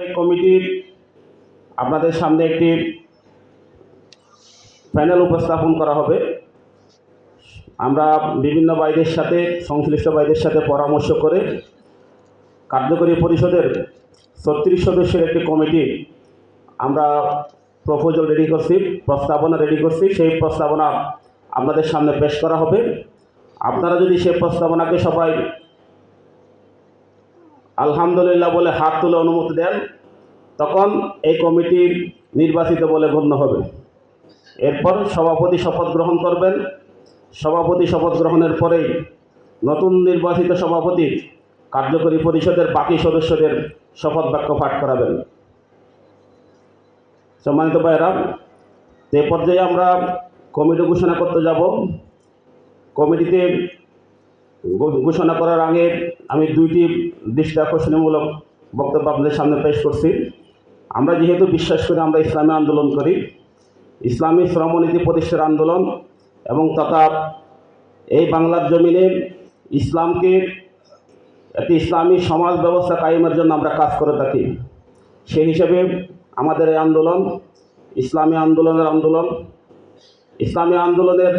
এই কমিটির আপনাদের সামনে একটি প্যানেল উপস্থাপন করা হবে। আমরা বিভিন্ন ভাইদের সাথে, সংশ্লিষ্ট ভাইদের সাথে পরামর্শ করে কার্যকরী পরিষদের 36 সদস্যের একটি কমিটি আমরা প্রপোজাল রেডি করছি, প্রস্তাবনা রেডি করছি। সেই প্রস্তাবনা আপনাদের সামনে পেশ করা হবে। আপনারা যদি সেই প্রস্তাবনাকে সবাই আলহামদুলিল্লাহ বলে হাত তুলে অনুমতি দেন, তখন এই কমিটি নির্বাচিত বলে গণ্য হবে। এরপর সভাপতি শপথ গ্রহণ করবেন। সভাপতি শপথ গ্রহণের পরেই নতুন নির্বাচিত সভাপতি কার্যকরী পরিষদের বাকি সদস্যদের শপথ বাক্য পাঠ করাবেন। সম্মানিত ভাইয়েরা, এ পর্যায়ে আমরা কমিটি ঘোষণা করতে যাব। কমিটিতে ঘোষণা করার আগে আমি দুইটি দৃষ্টি আকর্ষণীয়মূলক বক্তব্য আপনাদের সামনে পেশ করছি। আমরা যেহেতু বিশ্বাস করি, আমরা ইসলামী আন্দোলন করি, ইসলামী শ্রমনীতি প্রতিষ্ঠার আন্দোলন এবং তথা এই বাংলার জমিনে ইসলামকে একটি ইসলামী সমাজ ব্যবস্থা কায়েমের জন্য আমরা কাজ করে থাকি। সেই হিসাবে আমাদের এই আন্দোলন ইসলামী আন্দোলন। ইসলামী আন্দোলনের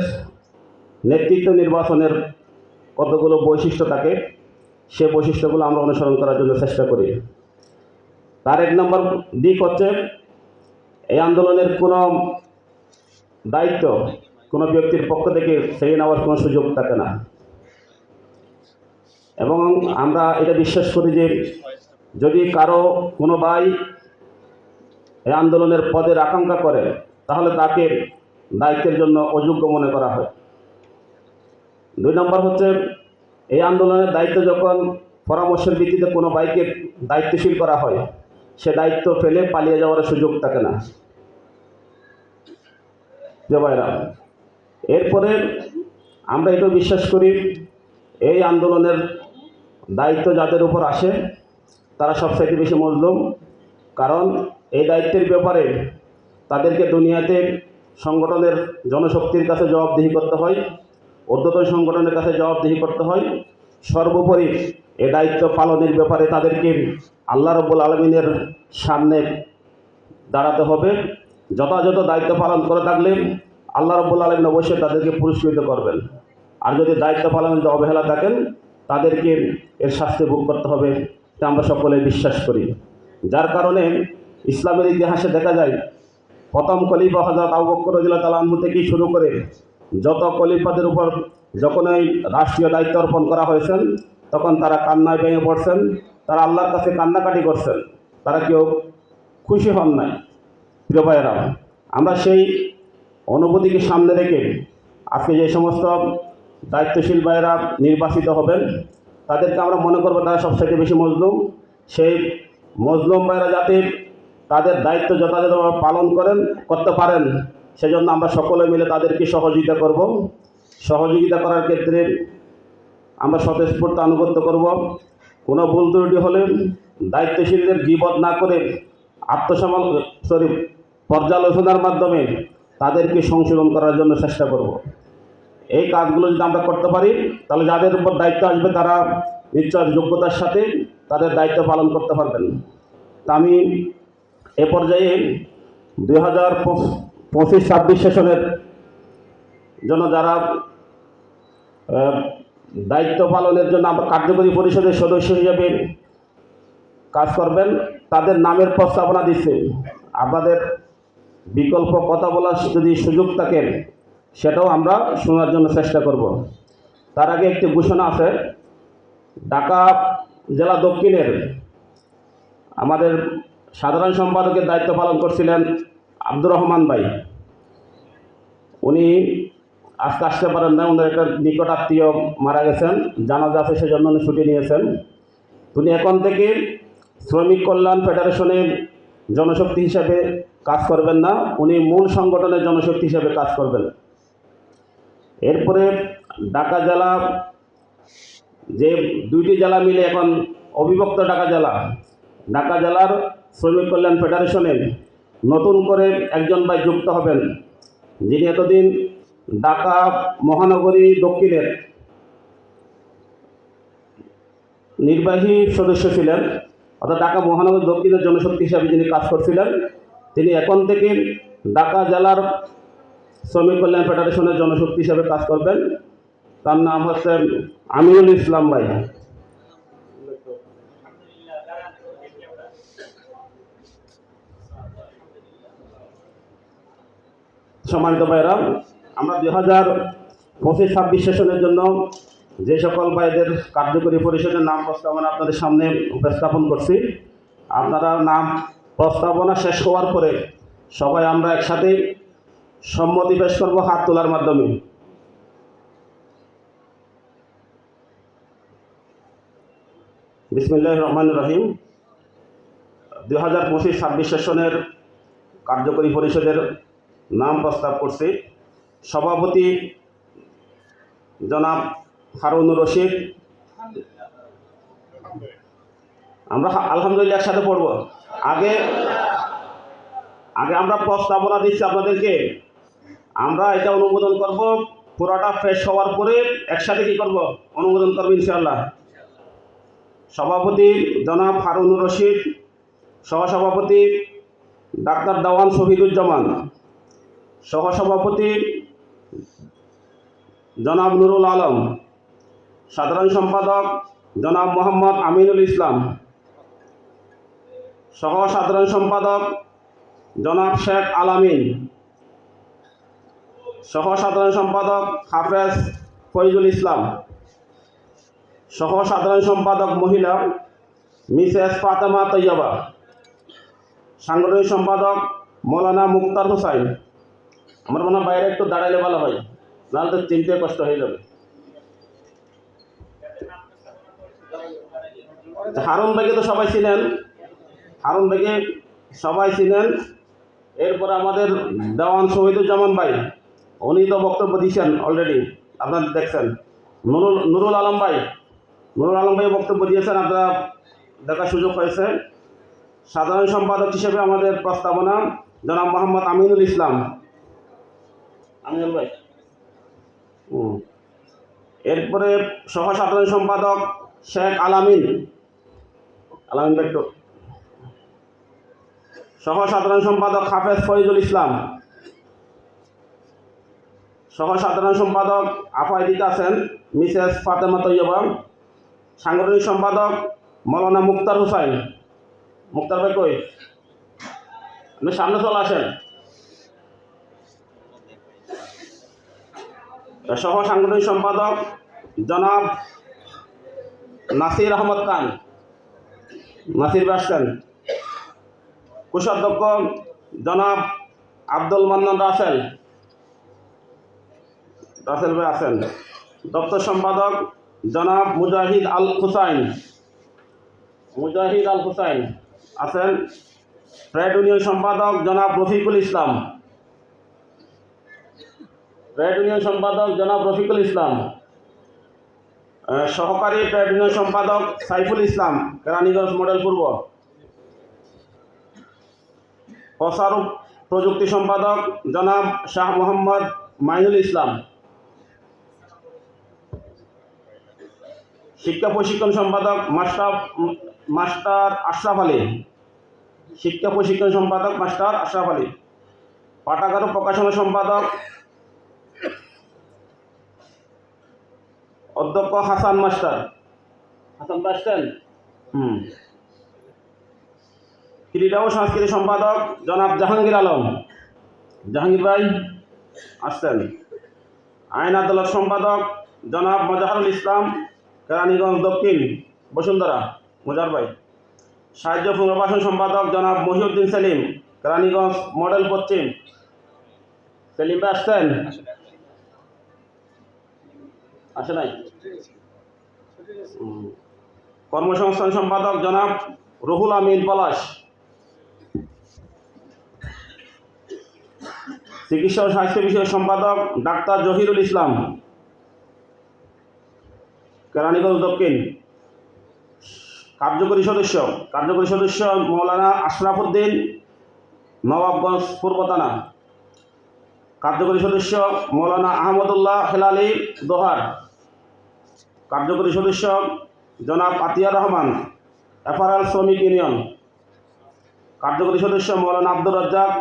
নেতৃত্ব নির্বাচনের কতগুলো বৈশিষ্ট্য থাকে, সে বৈশিষ্ট্যগুলো আমরা অনুসরণ করার জন্য চেষ্টা করি। তার এক নম্বর দিক হচ্ছে, এই আন্দোলনের কোনো দায়িত্ব কোনো ব্যক্তির পক্ষ থেকে ছেড়ে নেওয়ার কোনো সুযোগ থাকে না। এবং আমরা এটা বিশ্বাস করি যে যদি কারো কোনো ভাই এই আন্দোলনের পদের আকাঙ্ক্ষা করে, তাহলে তাকে দায়িত্বের জন্য অযোগ্য মনে করা হয়। দুই নম্বর হচ্ছে, এই আন্দোলনের দায়িত্ব যখন পরামর্শের ভিত্তিতে কোনো ভাইকে দায়িত্বশীল করা হয়, সে দায়িত্ব ফেলে পালিয়ে যাওয়ার সুযোগ থাকে না। ভাইরা, এরপরে আমরা এটাও বিশ্বাস করি, এই আন্দোলনের দায়িত্ব যাদের উপর আসে তারা সবচাইতে বেশি মজলুম। কারণ এই দায়িত্বের ব্যাপারে তাদেরকে দুনিয়াতে সংগঠনের জনশক্তির কাছে জবাবদিহি করতে হয়, ঊর্ধ্বতন সংগঠনের কাছে জবাবদিহি করতে হয়। সর্বোপরি এই দায়িত্ব পালনের ব্যাপারে তাদেরকে আল্লাহ রাব্বুল আলামিনের সামনে দাঁড়াতে হবে। যথাযথ দায়িত্ব পালন করে থাকলে আল্লাহ রাব্বুল আলামিন অবশ্যই তাদেরকে পুরস্কৃত করবেন। আর যদি দায়িত্ব পালনে অবহেলা থাকেন, তাদেরকে এর শাস্তি ভোগ করতে হবে, তা আমরা সকলে বিশ্বাস করি। যার কারণে ইসলামের ইতিহাসে দেখা যায়, প্রথম খলিফা হযরত আবু বকর রাদিয়াল্লাহু তাআলা আনহু থেকে শুরু করে যত খলিফাদের উপর যখন এই রাষ্ট্রীয় দায়িত্ব অর্পণ করা হয়েছেন, তখন তারা কান্নায় ভেঙে পড়ছেন, তারা আল্লাহর কাছে কান্নাকাটি করছেন, তারা কেউ খুশি হন নাই। প্রিয় ভাইয়েরা, আমরা সেই অনুভূতিকে সামনে রেখে আজকে যে সমস্ত দায়িত্বশীল ভাইয়েরা নির্বাচিত হবেন, তাদেরকে আমরা মনে করবো তারা সবচেয়ে বেশি মজলুম। সেই মজলুম ভাইয়েরা যাতে তাদের দায়িত্ব যথাযথভাবে পালন করতে পারেন, সেজন্য আমরা সকলে মিলে তাদেরকে সহযোগিতা করব। সহযোগিতা করার ক্ষেত্রে আমরা স্বতঃস্ফূর্ত আনুগত্য করব। কোনো ভুল ত্রুটি হলে দায়িত্বশীলদের গীবত না করে পর্যালোচনার মাধ্যমে তাদেরকে সংশোধন করার জন্য চেষ্টা করব। এই কাজগুলো যদি আমরা করতে পারি, তাহলে যাদের উপর দায়িত্ব আসবে তারা নিশ্চয় যোগ্যতার সাথে তাদের দায়িত্ব পালন করতে পারবেন। তা আমি এ পর্যায়ে 2025-26 সেশনের জন্য যারা দায়িত্ব পালনের জন্য কার্যকরী পরিষদের সদস্য হিসেবে কাজ করবেন, তাদের নামের প্রস্তাবনা দিচ্ছে। আপনাদের বিকল্প কথা বলার যদি সুযোগ থাকে, সেটাও আমরা শোনার জন্য চেষ্টা করব। তার আগে একটি ঘোষণা আছে। ঢাকা জেলা দক্ষিণের আমাদের সাধারণ সম্পাদকের দায়িত্ব পালন করছিলেন আব্দুর রহমান ভাই। উনি আজকে আসতে পারেন না, ওনার একটা নিকট আত্মীয় মারা গেছেন, জানাজা আছে, সেজন্য উনি ছুটি নিয়েছেন। উনি এখন থেকে শ্রমিক কল্যাণ ফেডারেশনের জনশক্তি হিসাবে কাজ করবেন না, উনি মূল সংগঠনের জনশক্তি হিসাবে কাজ করবেন। এরপরে ঢাকা জেলা, যে দুইটি জেলা মিলে এখন অবিভক্ত ঢাকা জেলার শ্রমিক কল্যাণ ফেডারেশনে নতুন করে একজন ভাই যুক্ত হবেন, যিনি এতদিন ঢাকা মহানগরী দক্ষিণের নির্বাহী সদস্য ছিলেন। অর্থাৎ ঢাকা মহানগর দক্ষিণের জনশক্তি হিসাবে যিনি কাজ করছিলেন, তিনি এখন থেকে ঢাকা জেলার শ্রমিক কল্যাণ ফেডারেশনের জনশক্তি হিসাবে কাজ করবেন। তার নাম হচ্ছে আমিনুল ইসলাম ভাই। সম্মানিত ভাইরা, আমরা 2025-26 সেশনের জন্য যে সকল ভাইদের কার্যকরী পরিষদের নাম প্রস্তাবনা আপনাদের সামনে উপস্থাপন করছি, আপনারা নাম প্রস্তাবনা শেষ হওয়ার পরে সবাই আমরা একসাথে সম্মতি পেশ করব হাত তোলার মাধ্যমে। বিসমিল্লাহির রহমানির রহিম। 2025-26 সেশনের কার্যকরী পরিষদের নাম প্রস্তাব করছি। সভাপতি জনাব হারুনুর রশিদ। আমরা আলহামদুলিল্লাহ একসাথে পড়ব। আগে আমরা প্রস্তাবনা দিচ্ছি আপনাদেরকে, আমরা এটা অনুমোদন করব, পুরোটা ফ্রেশ হওয়ার পরে একসাথে কি করব, অনুমোদন করব ইনশাআল্লাহ। সভাপতি জনাব হারুনুর রশিদ, সহসভাপতি ডাক্তার দেওয়ান শহীদুজ্জামান, সহসভাপতি জনাব নুরুল আলম, সাধারণ সম্পাদক জনাব মোহাম্মদ আমিনুল ইসলাম, সহ সাধারণ সম্পাদক জনাব শেখ আলামিন, সহ সাধারণ সম্পাদক হাফেজ ফয়জুল ইসলাম, সহ সাধারণ সম্পাদক মহিলা মিসেস ফাতেমা তৈয়বা, সাংগঠনিক সম্পাদক মৌলানা মুক্তার হোসাইন। আমার মনে হয় বাইরে একটু দাঁড়াইলে ভালো হয়, নাহলে তো চিনতে কষ্ট হয়ে যাবে। হারুন ভাইকে তো সবাই চিনেন, হারুন ভাইকে সবাই চিনেন। এরপরে আমাদের দেওয়ান শহীদুজ্জামান ভাই, উনি তো বক্তব্য দিয়েছেন অলরেডি, আপনারা দেখছেন। নুরুল আলম ভাই, বক্তব্য দিয়েছেন, আপনারা দেখার সুযোগ হয়েছে। সাধারণ সম্পাদক হিসেবে আমাদের প্রস্তাবনা জনাব মোহাম্মদ আমিনুল ইসলাম। আমিনুল ভাই। এরপরে সহ সাধারণ সম্পাদক শেখ আলামিন ভাই। সহ সাধারণ সম্পাদক হাফেজ ফয়জুল ইসলাম, সহ সাধারণ সম্পাদক আফায়দিকা আছেন মিসেস ফাতেমা তৈয়বা, সাংগঠনিক সম্পাদক মৌলানা মুক্তার হোসাইন। মুক্তার ভাই কই? আপনি সামনে চলে আসেন। সহ সাংগঠনিক সম্পাদক জনাব নাসির আহমদ খান, নাসির ভাই আসছেন। কোষাধ্যক্ষ জনাব আব্দুল মান্নান রাসেল ভাই আছেন। দপ্তর সম্পাদক জনাব মুজাহিদ আল হুসাইন আছেন। ট্রেড ইউনিয়ন সম্পাদক জনাব রফিকুল ইসলাম, সহকারী ট্রেড ইউনিয়ন সম্পাদক সাইফুল ইসলাম, কেরানীগঞ্জ মডেল পূর্ব। প্রচার প্রযুক্তি সম্পাদক জনাব শাহ মোহাম্মদ মাইনুল ইসলাম। শিক্ষা প্রশিক্ষণ সম্পাদক মাস্টার আশরাফ আলী। পাঠাগার প্রকাশনা সম্পাদক অধ্যক্ষ হাসান আসছেন। ক্রীড়া ও সংস্কৃতি সম্পাদক জনাব জাহাঙ্গীর আলম, জাহাঙ্গীর ভাই আসছেন। আইন আদালত সম্পাদক জনাব মজাহারুল ইসলাম, কেরানীগঞ্জ দক্ষিণ বসুন্ধরা, মজার ভাই। সাহায্য পুনর্বাসন সম্পাদক জনাব মহিউদ্দিন সেলিম, কেরানীগঞ্জ মডেল পশ্চিম। সেলিম ভাই আসছেন? আসে নাই? কর্মসংস্থান সম্পাদক জনাব রুহুল আমিন পলাশ। চিকিৎসা ও স্বাস্থ্য বিষয়ক সম্পাদক ডাক্তার জহিরুল ইসলাম, কেরানীগঞ্জ দক্ষিণ। কার্যকরী সদস্য মৌলানা আশরাফ উদ্দিন, নবাবগঞ্জ পূর্ব থানা। কার্যকরী সদস্য মৌলানা আহমদুল্লাহ হেলালি, দোহার। কার্যকরী সদস্য জনাব আতিয়ার রহমান, অ্যাপারাল শ্রমিক ইউনিয়ন, কার্যকরী সদস্য মৌলানা আব্দুর রাজ্জাক,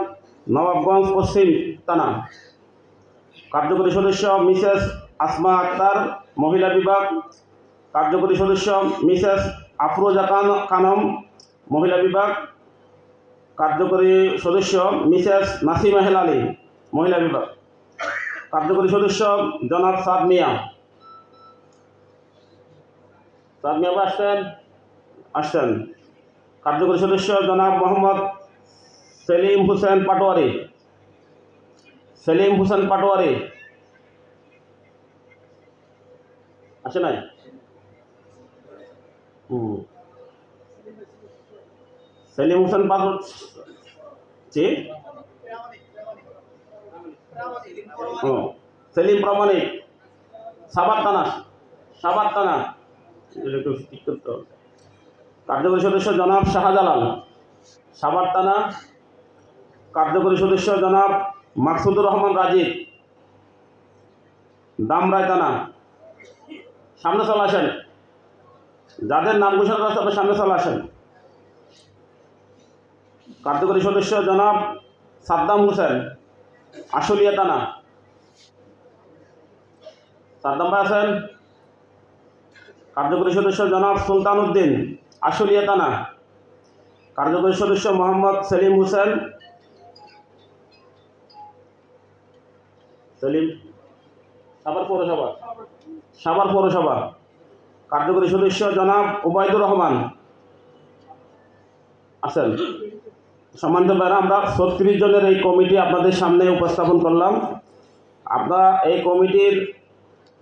নবাবগঞ্জ পশ্চিম থানা। কার্যকরী সদস্য মিসেস আসমা আক্তার, মহিলা বিভাগ। কার্যকরী সদস্য মিসেস আফরোজা খানম, মহিলা বিভাগ। কার্যকরী সদস্য মিসেস নাসিমা হেলালি, মহিলা বিভাগ। কার্যকরী সদস্য জনাব সাদ মিয়া। সাদ মিয়া আসছেন। কার্যকরী সদস্য জনাব মোহাম্মদ সেলিম হোসেন পাটোয়ারি। আসে নাই? সেলিম হোসেন জি, সেলিম প্রামাণিক, সাভার থানা। একটু ঠিক করতে হবে। কার্যকরী সদস্য জনাব শাহজালাল, সাভার থানা। কার্যকরী সদস্য জনাব মাকসুদুর রহমান রাজীব, দামরাই থানা। সামনে চলে আসেন, যাদের নাম ঘোষণা আছে আপনি সামনে চলে আসেন। কার্যকরী সদস্য জনাব সাদ্দাম হোসেন, আশুলিয়া থানা। সাদ্দাম ভাই আছেন? কার্যকরী সদস্য জনাব সুলতান উদ্দিন, আশুলিয়া থানা। কার্যকরী সদস্য মোহাম্মদ সেলিম হোসেন, সাভার পৌরসভা। কার্যকরী সদস্য জনাব ওবায়দুর রহমান আছেন। সম্মানিত ভাইরা, আমরা 36 জনের এই কমিটি আপনাদের সামনে উপস্থাপন করলাম। আমরা এই কমিটির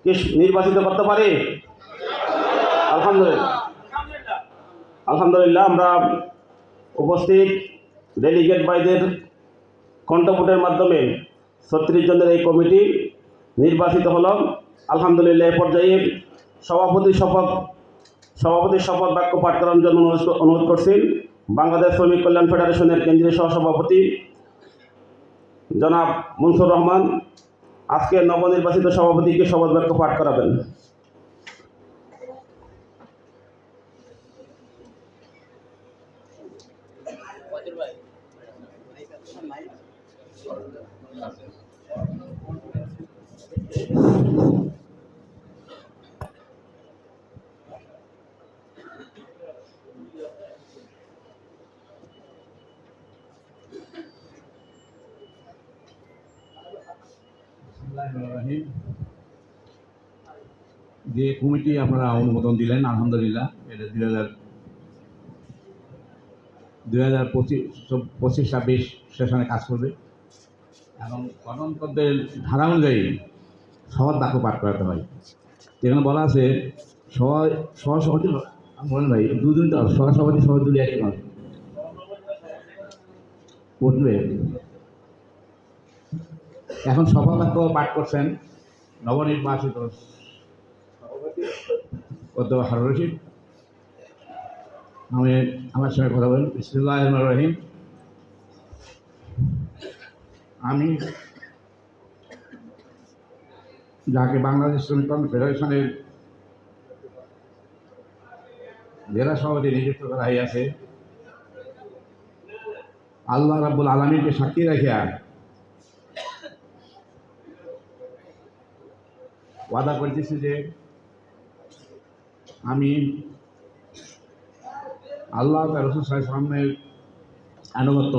কি নির্বাচিত করতে পারি? আলহামদুলিল্লাহ। আমরা উপস্থিত ডেলিগেট ভাইদের কণ্ঠভোটের মাধ্যমে 36 জনের এই কমিটি নির্বাচিত হলো। আলহামদুলিল্লাহ। এ পর্যায়ে সভাপতির শপথ বাক্য পাঠ করার জন্য অনুরোধ করছি বাংলাদেশ শ্রমিক কল্যাণ ফেডারেশনের কেন্দ্রীয় সহসভাপতি জনাব মনসুর রহমান আজকে নবনির্বাচিত সভাপতিকে শপথ বাক্য পাঠ করাবেন। যে কমিটি আপনারা অনুমোদন দিলেন, আলহামদুলিল্লাহ, এটা 2025-26 সেশনে কাজ করবে এবং গণতন্ত্রের ধারা অনুযায়ী শপথ বাক্য পাঠ করাতে হয়। যেখানে বলা আছে সহসভাপতি বলেন ভাই, দুদিন তো সহসভাপতি সহযোগী একই নয় উঠবে। এখন শপথ বাক্য পাঠ করছেন নবনির্বাচিত হারুন রশিদ। আমি আমার সঙ্গে কথা বলেন। বিসমিল্লাহির রহমানির রহিম। আমি যাকে বাংলাদেশ শ্রমিক কল্যাণ ফেডারেশনের জেলা সভাপতি নিযুক্ত করা হইয়াছে, আল্লাহ রাব্বুল আলামিনকে সাক্ষী রাখিয়া ওয়াদা করতেছি যে আমি আল্লাহ তার রাসূল সাল্লাল্লাহু আলাইহি ওয়াসাল্লামের আনুগত্য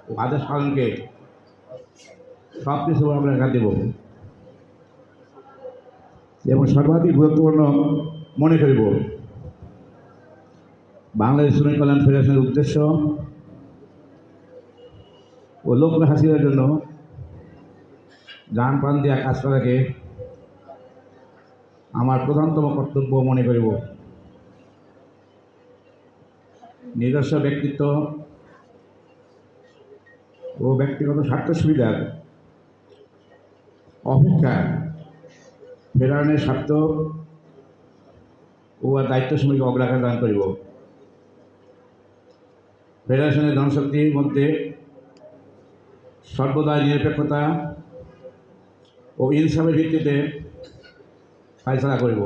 ও আদেশ পালনকে সব কিছু আমরা রেখা দেব এবং সর্বাধিক গুরুত্বপূর্ণ মনে করিব বাংলাদেশ শ্রমিক কল্যাণ ফেডারেশনের উদ্দেশ্য ও লক্ষ্য হাসিলের জন্য জান প্রাণ দিয়া কাজ করাকে আমার প্রধানতম কর্তব্য মনে করিব। নিজস্ব ব্যক্তিত্ব ও ব্যক্তিগত স্বার্থ সুবিধার অপেক্ষা ফেডারেশনের স্বার্থ ও দায়িত্ব শ্রমিক অগ্রাধিকার দান করিব। ফেডারেশনের জনশক্তির মধ্যে সর্বদা নিরপেক্ষতা ও ইনসাফের ভিত্তিতে ফাইসলা করিব।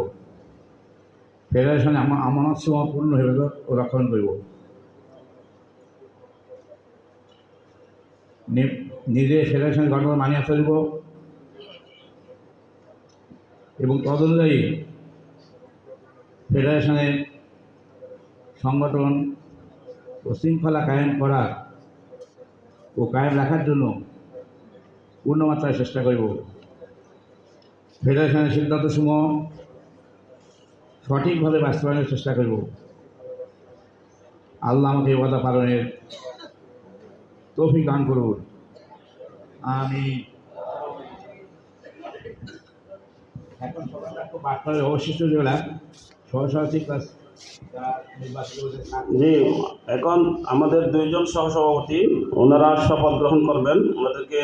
ফেডারেশনে আমানত সমূহ পূর্ণ হেফাজত ও রক্ষণ করিব। নিজে ফেডারেশন গঠন মানিয়া চলিব এবং তদনুযায়ী ফেডারেশনের সংগঠন ও শৃঙ্খলা কায়েম করার ও কায়েম রাখার জন্য পূর্ণমাত্রায় চেষ্টা করিব। ফেডারেশনের সিদ্ধান্তসমূহ সঠিকভাবে বাস্তবায়নের চেষ্টা করিব। আল্লাহ আমাকে এই ওয়াদা পালনের তৌফিক দান করুন। আমি এখন বাস্তবের অবশিষ্ট যেগুলা সহসভাপতি ক্লাস জি, এখন আমাদের দুইজন সহসভাপতি ওনারা শপথ গ্রহণ করবেন, আমাদেরকে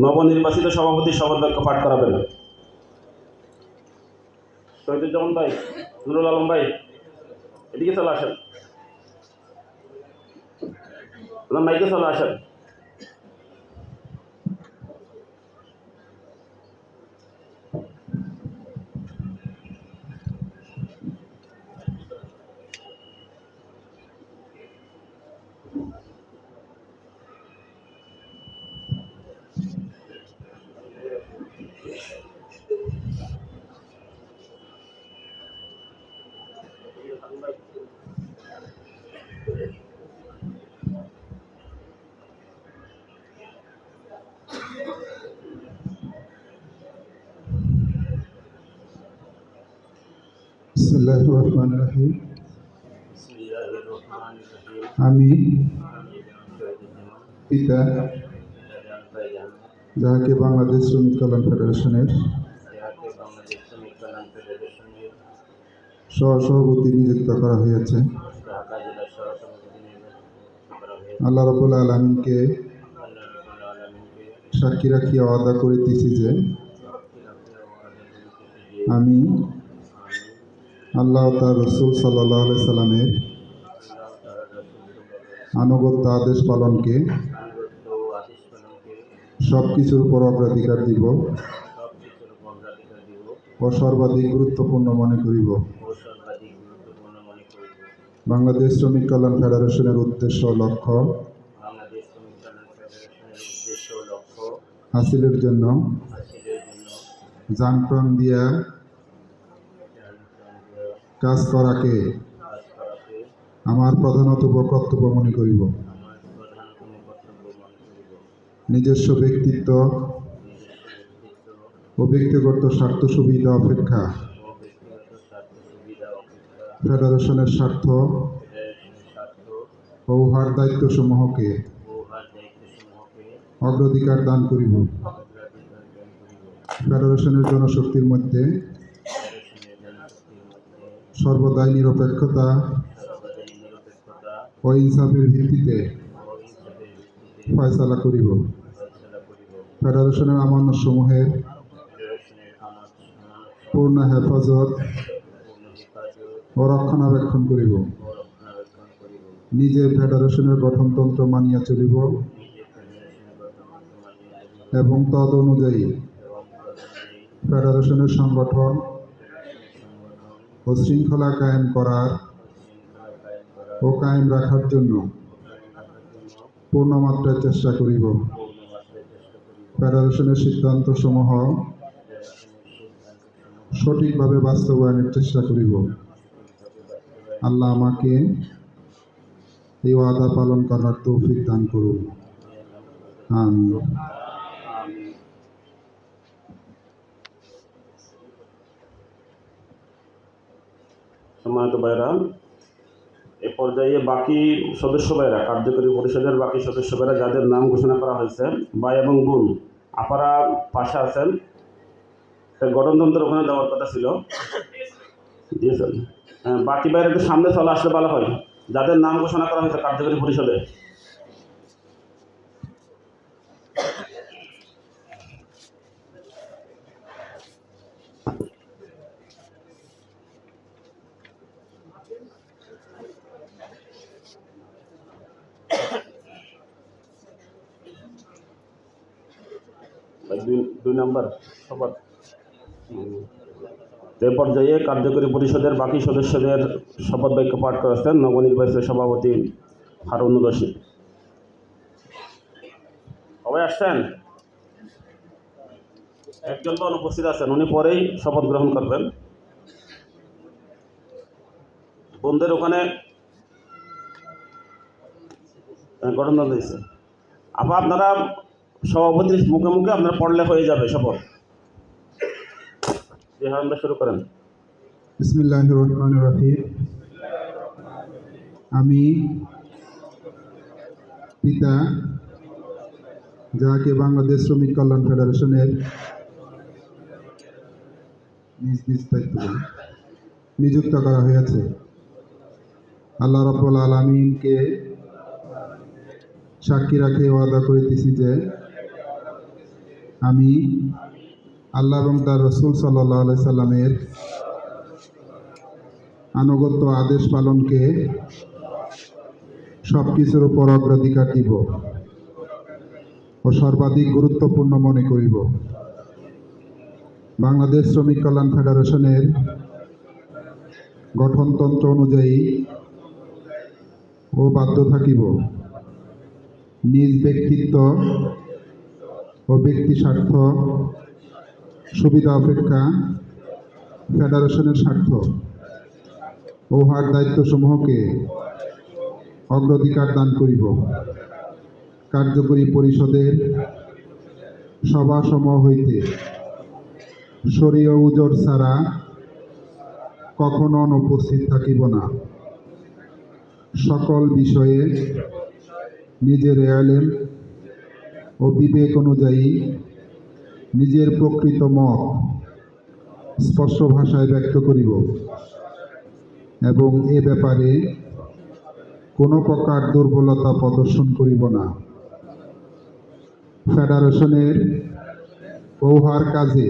নবনির্বাচিত সভাপতি শপথ বাক্য পাঠ করাবেন। শহীদুজ্জামান ভাই, নুরুল আলম ভাই, এদিকে চলে আসেন, ওনার মাইকে চলে আসেন। বিসমিল্লাহির রহমানির রহিম। আমি পিতা যাহাকে বাংলাদেশ শ্রমিক কল্যাণ ফেডারেশনের সহসভাপতি নিযুক্ত করা হয়েছে, আল্লাহ রাব্বুল আলামিনকে সাক্ষী রাখিয়া ওয়াদা করিতেছি যে আমি আল্লাহ তার রসুল সাল্লাল্লাহু আলাইহি সাল্লামের আনুগত্য আদেশ পালনকে সব কিছুর উপর অগ্রাধিকার দিব ও সর্বাধিক গুরুত্বপূর্ণ মনে করিব। বাংলাদেশ শ্রমিক কল্যাণ ফেডারেশনের উদ্দেশ্য ও লক্ষ্য হাসিলের জন্য জান প্রাণ দিয়া কাজ করাকে আমার প্রধানতম কর্তব্য মনে করিব। নিজস্ব ব্যক্তিত্ব ও ব্যক্তিগত স্বার্থ সুবিধা অপেক্ষা ফেডারেশনের স্বার্থ ও উহার দায়িত্বসমূহকে অগ্রাধিকার দান করিব। ফেডারেশনের জনশক্তির মধ্যে সর্বদাই নিরপেক্ষতা ও ইনসাফের ভিত্তিতে ফয়সালা করিব। ফেডারেশনের আমানতসমূহের পূর্ণ হেফাজত ও রক্ষণাবেক্ষণ করিব। নিজে ফেডারেশনের গঠনতন্ত্র মানিয়া চলিব এবং তদ অনুযায়ী ফেডারেশনের সংগঠন ও শৃঙ্খলা কায়েম করার ও কায়েম রাখার জন্য পূর্ণমাত্রায় চেষ্টা করিব। ফেডারেশনের সিদ্ধান্তসমূহ সঠিকভাবে বাস্তবায়নের চেষ্টা করিব। আল্লাহ আমাকে এই ওয়াদা পালন করার তৌফিক দান করুন। আমিন। সম্মানিত ভাইরা, এ পর্যায়ে বাকি সদস্য ভাইরা, কার্যকরী পরিষদের বাকি সদস্য ভাইরা যাদের নাম ঘোষণা করা হয়েছে, ভাই এবং বোন, আপনারা পাশে আছেন, গঠনতন্ত্র ওখানে দেওয়ার কথা ছিল, দিয়েছেন। বাকি ভাইরা একটু সামনে চলে আসলে ভালো হয়, যাদের নাম ঘোষণা করা হয়েছে কার্যকরী পরিষদে। দুই নাম্বার সবার এ পর্যায়ে কার্যকরী পরিষদের বাকি সদস্যদের শপথ বাক্য পাঠ করেছেন নবনির্বাচিত সভাপতি হারুনুর রশিদ। সবাই আসছেন? একজন তো অনুপস্থিত আছেন, উনি পরেই শপথ গ্রহণ করবেন। বোনদের ওখানে গঠনতন্ত্র দিচ্ছে। আপনারা সভাপতির মুখে মুখে আপনারা পড়লে হয়ে যাবে শপথ। আমরা শুরু করেন। বিসমিল্লাহির রহমানির রহিম। আমি পিতা, যাকে বাংলাদেশ শ্রমিক কল্যাণ ফেডারেশনের নিজ নিজ দায়িত্ব নিযুক্ত করা হয়েছে, আল্লাহ রাব্বুল আলামিনকে সাক্ষী রাখে ওয়াদা করিতেছি যে আমি আল্লাহ এবং তার রসুল সাল্লাল্লাহু আলাইহি সাল্লামের আনুগত্য আদেশ পালনকে সব কিছুর উপর অগ্রাধিকার দিব ও সর্বাধিক গুরুত্বপূর্ণ মনে করিব। বাংলাদেশ শ্রমিক কল্যাণ ফেডারেশনের গঠনতন্ত্র অনুযায়ী ও বাধ্য থাকিব নিজ ব্যক্তিত্ব ও ব্যক্তি স্বার্থ সুবিধা অপেক্ষা ফেডারেশনের স্বার্থ ও উহার দায়িত্বসমূহকে অগ্রাধিকার দান করিব। কার্যকরী পরিষদের সভাসমূহ হইতে শরীয় উজর ছাড়া কখনো অনুপস্থিত থাকিব না। সকল বিষয়ে নিজের এলেম ও বিবেক অনুযায়ী নিজের প্রকৃত মত স্পষ্ট ভাষায় ব্যক্ত করিব এবং এ ব্যাপারে কোনো প্রকার দুর্বলতা প্রদর্শন করিব না। ফেডারেশনের উহার কাজে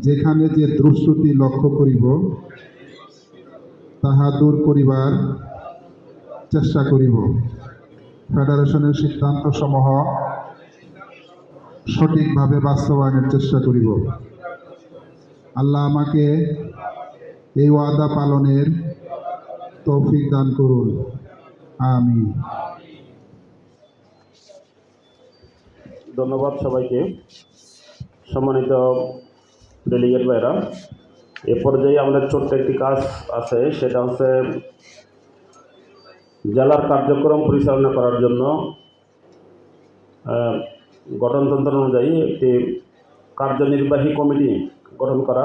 যেখানে যে ত্রুটি লক্ষ্য করিব তাহা দূর করিবার চেষ্টা করিব। ফেডারেশনের সিদ্ধান্তসমূহ সঠিকভাবে বাস্তবায়নের চেষ্টা করিব। আল্লাহ আমাকে এই ওয়াদা পালনের তৌফিক দান করুন, আমিন। ধন্যবাদ সবাইকে। সম্মানিত ডেলিগেট ভাইরা, এ পর্যায়ে আমাদের ছোট্ট একটি কাজ আছে, সেটা হচ্ছে জেলার কার্যক্রম পরিচালনা করার জন্য গঠনতন্ত্র অনুযায়ী একটি কার্যনির্বাহী কমিটি গঠন করা।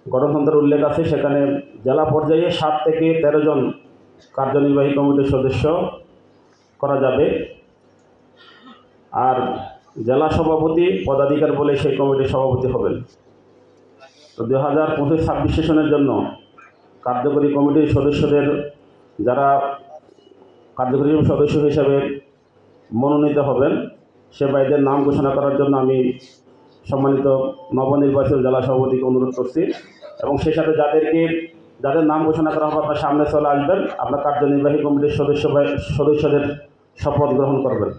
গঠনতন্ত্রের উল্লেখ আছে, সেখানে জেলা পর্যায়ে 7 থেকে 13 জন কার্যনির্বাহী কমিটির সদস্য করা যাবে, আর জেলা সভাপতি পদাধিকার বলে সেই কমিটির সভাপতি হবেন। তো 2025-26 সেশনের জন্য কার্যকরী কমিটির সদস্যদের যারা কার্যকরী সদস্য হিসাবে মনোনীত হবেন সে ভাইদের নাম ঘোষণা করার জন্য আমি সম্মানিত নবনির্বাচিত জেলা সভাপতিকে অনুরোধ করছি, এবং সেই সাথে যাদের নাম ঘোষণা করা হবে আপনার সামনে চলে আসবেন, আপনার কার্যনির্বাহী কমিটির সদস্যদের শপথ গ্রহণ করবেন।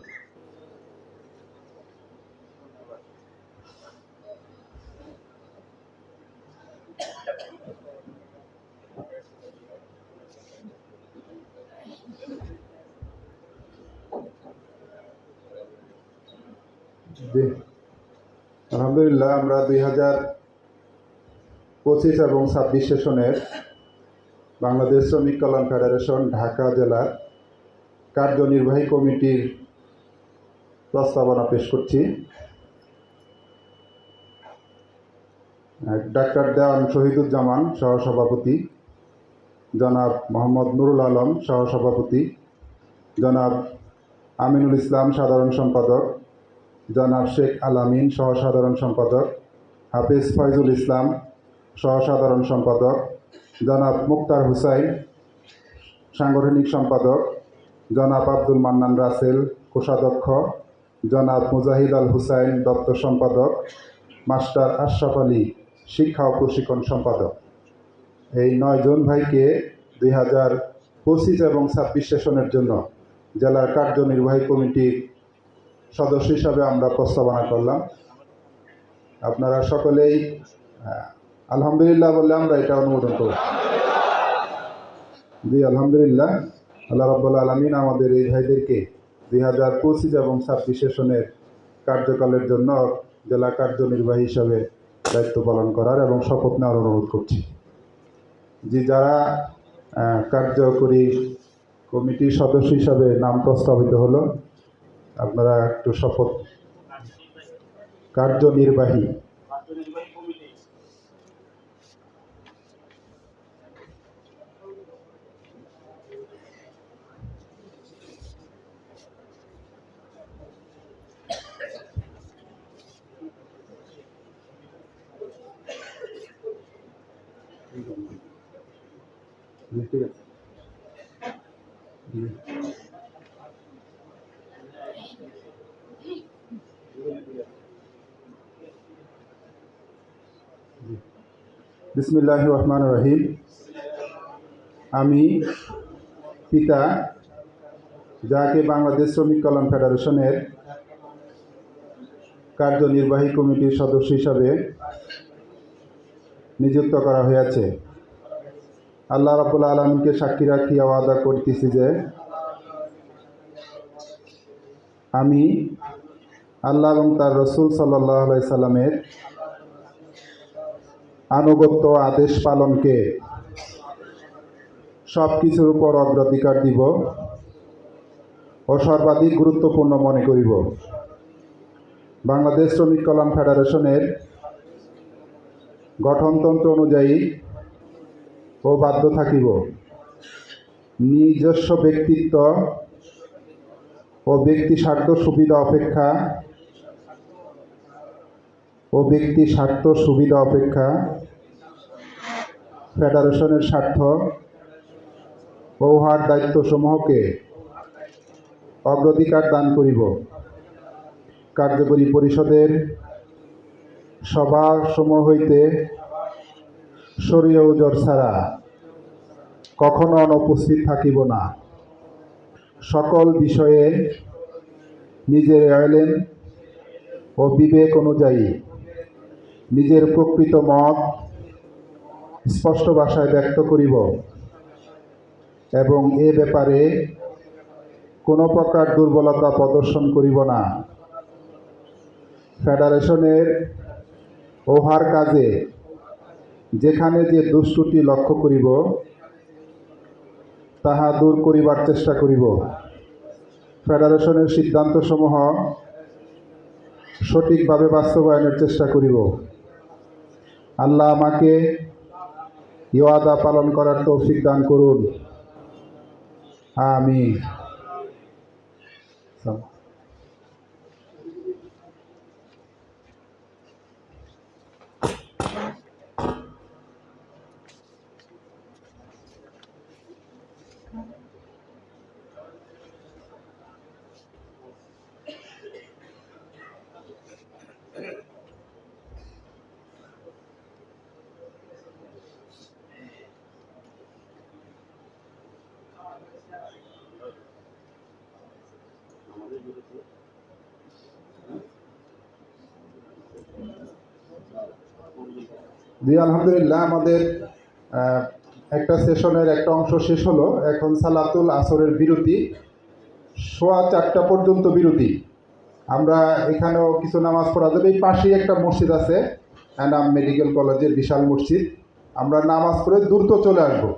আলহামদুলিল্লাহ, আমরা 2025 এবং 26 সেশনের বাংলাদেশ শ্রমিক কল্যাণ ফেডারেশন ঢাকা জেলার কার্যনির্বাহী কমিটির প্রস্তাবনা পেশ করছি। ডাক্তার দেওয়ান শহীদুজ্জামান সহসভাপতি, জনাব মোহাম্মদ নুরুল আলম সহসভাপতি, জনাব আমিনুল ইসলাম সাধারণ সম্পাদক, জনাব শেখ আলামিন সহসাধারণ সম্পাদক, হাফিজ ফয়জুল ইসলাম সহসাধারণ সম্পাদক, জনাব মুক্তার হুসাইন সাংগঠনিক সম্পাদক, জনাব আব্দুল মান্নান রাসেল কোষাধ্যক্ষ, জনাব মুজাহিদ আল হুসাইন দপ্তর সম্পাদক, মাস্টার আশরাফ আলী শিক্ষা ও প্রশিক্ষণ সম্পাদক। এই 9 জন ভাইকে 2025 এবং 26 সেশনের জন্য জেলার কার্যনির্বাহী কমিটির সদস্য হিসাবে আমরা প্রস্তাবনা করলাম। আপনারা সকলেই আলহামদুলিল্লাহ বললে আমরা এটা অনুমোদন করব। জি আলহামদুলিল্লাহ। আল্লাহ রাব্বুল আলামিন আমাদের এই ভাইদেরকে 2025 এবং 26 সেশনের কার্যকালের জন্য জেলা কার্যনির্বাহী হিসাবে দায়িত্ব পালন করার এবং শপথ নেওয়ার অনুরোধ করছি। যে যারা কার্যকরী কমিটির সদস্য হিসাবে নাম প্রস্তাবিত হলো, আপনারা একটু শপথ। কার্যনির্বাহী ঠিক আছে। বিসমিল্লাহির রহমানির রহিম। আমি পিতা যাকে বাংলাদেশ শ্রমিক কল্যাণ ফেডারেশনের কার্যনির্বাহী কমিটির সদস্য হিসাবে নিযুক্ত করা হয়েছে, আল্লাহ রাব্বুল আলামিনকে সাক্ষী রাখি ওয়াদা করতেছি যে আমি আল্লাহ এবং তার রাসূল সাল্লাল্লাহু আলাইহি সাল্লামের আনুগত্য আদেশ পালনকে সব কিছুর উপর অগ্রাধিকার দিব ও সর্বাধিক গুরুত্বপূর্ণ মনে করিব। বাংলাদেশ শ্রমিক কল্যাণ ফেডারেশনের গঠনতন্ত্র অনুযায়ী ও বাধ্য থাকিব নিজস্ব ব্যক্তিত্ব ও ব্যক্তি স্বার্থ সুবিধা অপেক্ষা ফেডারেশনের স্বার্থ ও উহার দায়িত্বসমূহকে অগ্রাধিকার দান করিব। কার্যকরী পরিষদের সভাসমূহ হইতে শরীয় ওজর ছাড়া কখনো অনুপস্থিত থাকিব না। সকল বিষয়ে নিজের এলেম ও বিবেক অনুযায়ী নিজের প্রকৃত মত স্পষ্ট ভাষায় ব্যক্ত করিব এবং এ ব্যাপারে কোনো প্রকার দুর্বলতা প্রদর্শন করিব না। ফেডারেশনের ওহার কাজে যেখানে যে দুষ্ত্রুটি লক্ষ্য করিব তাহা দূর করিবার চেষ্টা করিব। ফেডারেশনের সিদ্ধান্তসমূহ সঠিকভাবে বাস্তবায়নের চেষ্টা করিব। আল্লাহ আমাকে ওয়াদা পালন করার তৌফিক দান করুন, আমিন। জি আলহামদুলিল্লাহ। আমাদের একটা সেশনের একটা অংশ শেষ হলো। এখন সালাতুল আসরের বিরতি, 4:15 পর্যন্ত বিরতি। আমরা এখানেও কিছু নামাজ পড়া যাবে। এই পাশেই একটা মসজিদ আছে, এনাম মেডিকেল কলেজের বিশাল মসজিদ। আমরা নামাজ পড়ে দ্রুত চলে আসবো।